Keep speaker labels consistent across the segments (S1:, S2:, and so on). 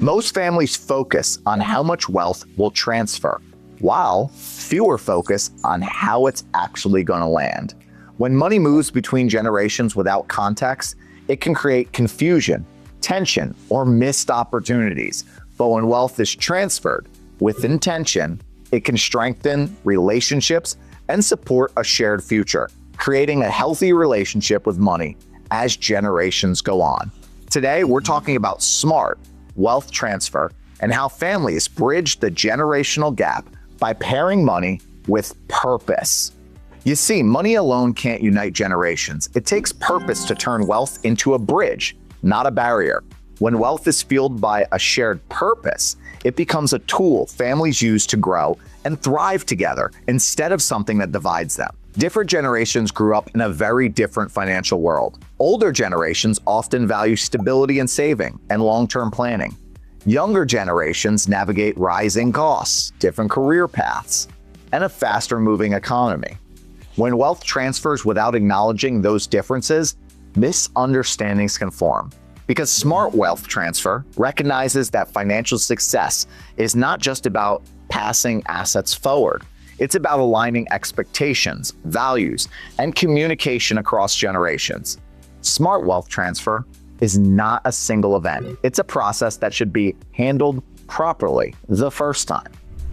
S1: Most families focus on how much wealth will transfer, while fewer focus on how it's actually going to land. When money moves between generations without context, it can create confusion, tension, or missed opportunities. But when wealth is transferred with intention, it can strengthen relationships and support a shared future, creating a healthy relationship with money as generations go on. Today, we're talking about smart wealth transfer and how families bridge the generational gap by pairing money with purpose. You see, money alone can't unite generations. It takes purpose to turn wealth into a bridge, not a barrier. When wealth is fueled by a shared purpose, it becomes a tool families use to grow and thrive together instead of something that divides them. Different generations grew up in a very different financial world. Older generations often value stability and saving and long-term planning. Younger generations navigate rising costs, different career paths, and a faster-moving economy. When wealth transfers without acknowledging those differences, misunderstandings can form. Because smart wealth transfer recognizes that financial success is not just about passing assets forward. It's about aligning expectations, values, and communication across generations. Smart wealth transfer is not a single event. It's a process that should be handled properly the first time.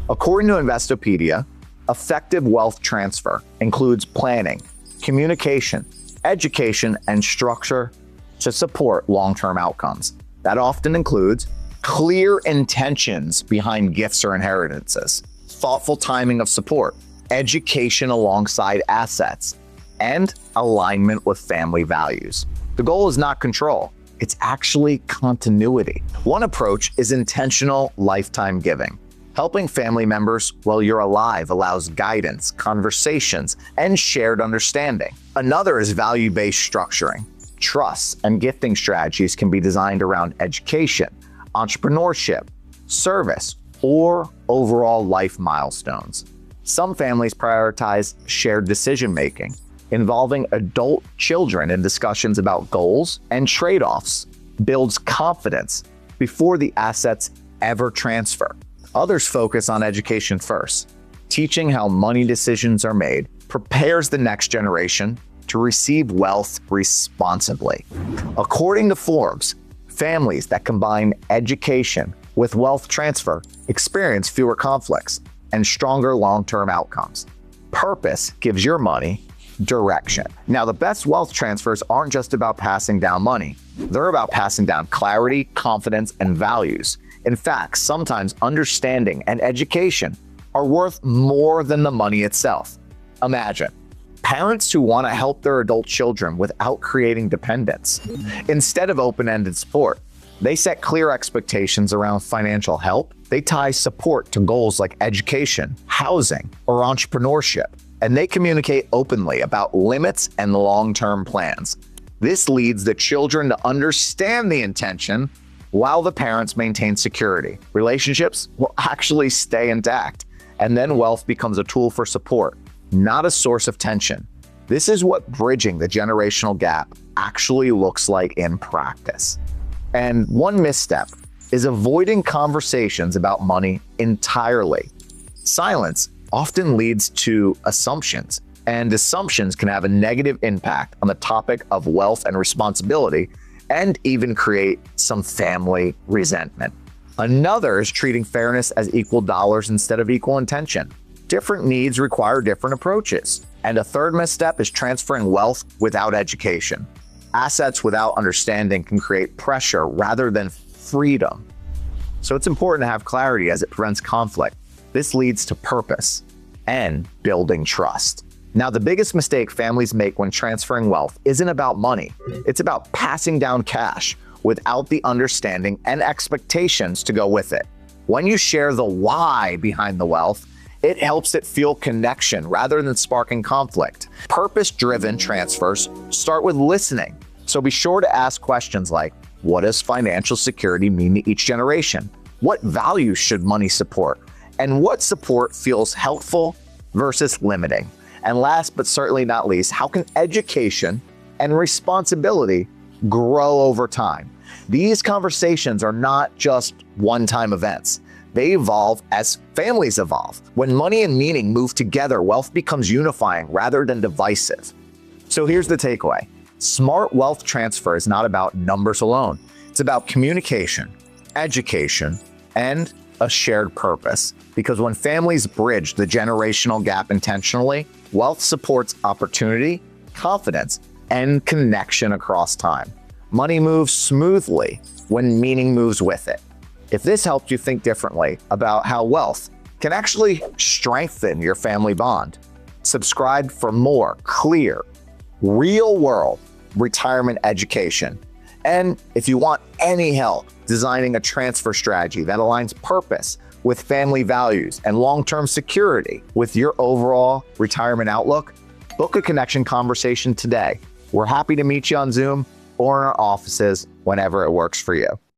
S1: According to Investopedia, effective wealth transfer includes planning, communication, education, and structure to support long-term outcomes. That often includes clear intentions behind gifts or inheritances, thoughtful timing of support, education alongside assets, and alignment with family values. The goal is not control, it's actually continuity. One approach is intentional lifetime giving. Helping family members while you're alive allows guidance, conversations, and shared understanding. Another is value-based structuring. Trusts and gifting strategies can be designed around education, entrepreneurship, service, or overall life milestones. Some families prioritize shared decision-making, involving adult children in discussions about goals and trade-offs builds confidence before the assets ever transfer. Others focus on education first. Teaching how money decisions are made prepares the next generation to receive wealth responsibly. According to Forbes, families that combine education with wealth transfer experience fewer conflicts and stronger long-term outcomes. Purpose gives your money direction. Now, the best wealth transfers aren't just about passing down money. They're about passing down clarity, confidence, and values. In fact, sometimes understanding and education are worth more than the money itself. Imagine parents who want to help their adult children without creating dependence. Instead of open-ended support, they set clear expectations around financial help. They tie support to goals like education, housing, or entrepreneurship, and they communicate openly about limits and long-term plans. This leads the children to understand the intention while the parents maintain security. Relationships will actually stay intact, and then wealth becomes a tool for support, not a source of tension. This is what bridging the generational gap actually looks like in practice. And one misstep is avoiding conversations about money entirely. Silence often leads to assumptions, and assumptions can have a negative impact on the topic of wealth and responsibility, and even create some family resentment. Another is treating fairness as equal dollars instead of equal intention. Different needs require different approaches. And a third misstep is transferring wealth without education. Assets without understanding can create pressure rather than freedom. So it's important to have clarity as it prevents conflict. This leads to purpose and building trust. Now, the biggest mistake families make when transferring wealth isn't about money. It's about passing down cash without the understanding and expectations to go with it. When you share the why behind the wealth, it helps it feel connection rather than sparking conflict. Purpose-driven transfers start with listening. So be sure to ask questions like, what does financial security mean to each generation? What values should money support? And what support feels helpful versus limiting? And last but certainly not least, how can education and responsibility grow over time? These conversations are not just one-time events. They evolve as families evolve. When money and meaning move together, wealth becomes unifying rather than divisive. So here's the takeaway. Smart wealth transfer is not about numbers alone. It's about communication, education, and a shared purpose. Because when families bridge the generational gap intentionally, wealth supports opportunity, confidence, and connection across time. Money moves smoothly when meaning moves with it. If this helped you think differently about how wealth can actually strengthen your family bond, subscribe for more clear, real-world retirement education. And if you want any help designing a transfer strategy that aligns purpose with family values and long-term security with your overall retirement outlook, book a connection conversation today. We're happy to meet you on Zoom or in our offices whenever it works for you.